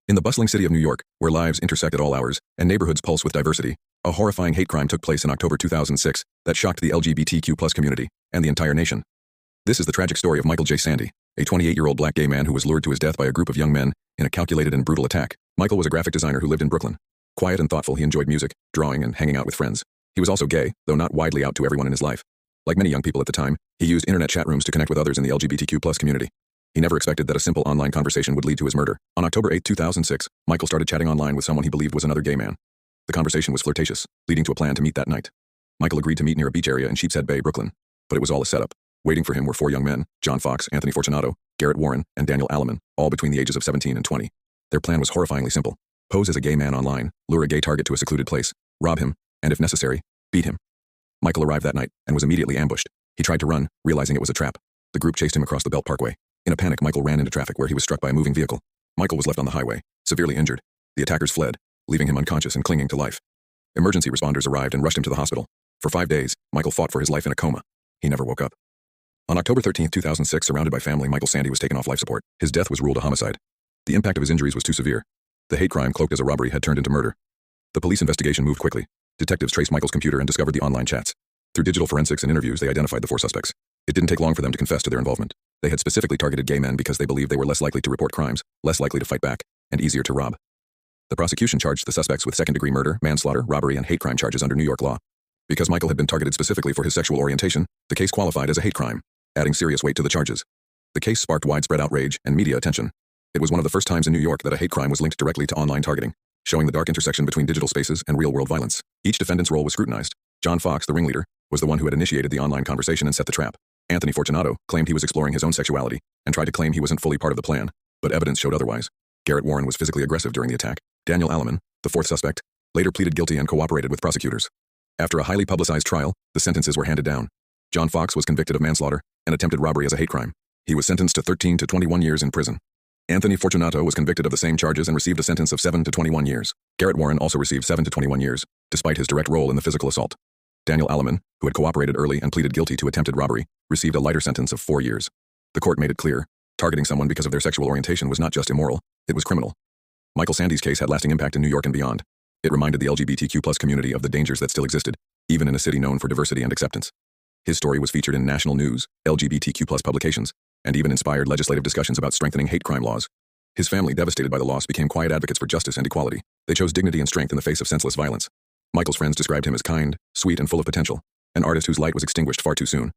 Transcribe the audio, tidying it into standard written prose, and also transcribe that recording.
In the bustling city of New York, where lives intersect at all hours and neighborhoods pulse with diversity, a horrifying hate crime took place in October 2006 that shocked the LGBTQ+ community and the entire nation. This is the tragic story of Michael J. Sandy, a 28-year-old black gay man who was lured to his death by a group of young men in a calculated and brutal attack. Michael was a graphic designer who lived in Brooklyn. Quiet and thoughtful, he enjoyed music, drawing, and hanging out with friends. He was also gay, though not widely out to everyone in his life. Like many young people at the time, he used internet chat rooms to connect with others in the LGBTQ+ community. He never expected that a simple online conversation would lead to his murder. On October 8, 2006, Michael started chatting online with someone he believed was another gay man. The conversation was flirtatious, leading to a plan to meet that night. Michael agreed to meet near a beach area in Sheepshead Bay, Brooklyn. But it was all a setup. Waiting for him were four young men: John Fox, Anthony Fortunato, Garrett Warren, and Daniel Alleman, all between the ages of 17 and 20. Their plan was horrifyingly simple: pose as a gay man online, lure a gay target to a secluded place, rob him, and if necessary, beat him. Michael arrived that night and was immediately ambushed. He tried to run, realizing it was a trap. The group chased him across the Belt Parkway. In a panic, Michael ran into traffic where he was struck by a moving vehicle. Michael was left on the highway, severely injured. The attackers fled, leaving him unconscious and clinging to life. Emergency responders arrived and rushed him to the hospital. For 5 days, Michael fought for his life in a coma. He never woke up. On October 13, 2006, surrounded by family, Michael Sandy was taken off life support. His death was ruled a homicide. The impact of his injuries was too severe. The hate crime, cloaked as a robbery, had turned into murder. The police investigation moved quickly. Detectives traced Michael's computer and discovered the online chats. Through digital forensics and interviews, they identified the four suspects. It didn't take long for them to confess to their involvement. They had specifically targeted gay men because they believed they were less likely to report crimes, less likely to fight back, and easier to rob. The prosecution charged the suspects with second-degree murder, manslaughter, robbery, and hate crime charges under New York law. Because Michael had been targeted specifically for his sexual orientation, the case qualified as a hate crime, adding serious weight to the charges. The case sparked widespread outrage and media attention. It was one of the first times in New York that a hate crime was linked directly to online targeting, showing the dark intersection between digital spaces and real-world violence. Each defendant's role was scrutinized. John Fox, the ringleader, was the one who had initiated the online conversation and set the trap. Anthony Fortunato claimed he was exploring his own sexuality and tried to claim he wasn't fully part of the plan, but evidence showed otherwise. Garrett Warren was physically aggressive during the attack. Daniel Alleman, the fourth suspect, later pleaded guilty and cooperated with prosecutors. After a highly publicized trial, the sentences were handed down. John Fox was convicted of manslaughter and attempted robbery as a hate crime. He was sentenced to 13 to 21 years in prison. Anthony Fortunato was convicted of the same charges and received a sentence of 7 to 21 years. Garrett Warren also received 7 to 21 years, despite his direct role in the physical assault. Daniel Alleman, who had cooperated early and pleaded guilty to attempted robbery, received a lighter sentence of 4 years. The court made it clear, targeting someone because of their sexual orientation was not just immoral, it was criminal. Michael Sandy's case had lasting impact in New York and beyond. It reminded the LGBTQ+ community of the dangers that still existed, even in a city known for diversity and acceptance. His story was featured in national news, LGBTQ+ publications, and even inspired legislative discussions about strengthening hate crime laws. His family, devastated by the loss, became quiet advocates for justice and equality. They chose dignity and strength in the face of senseless violence. Michael's friends described him as kind, sweet, and full of potential, an artist whose light was extinguished far too soon.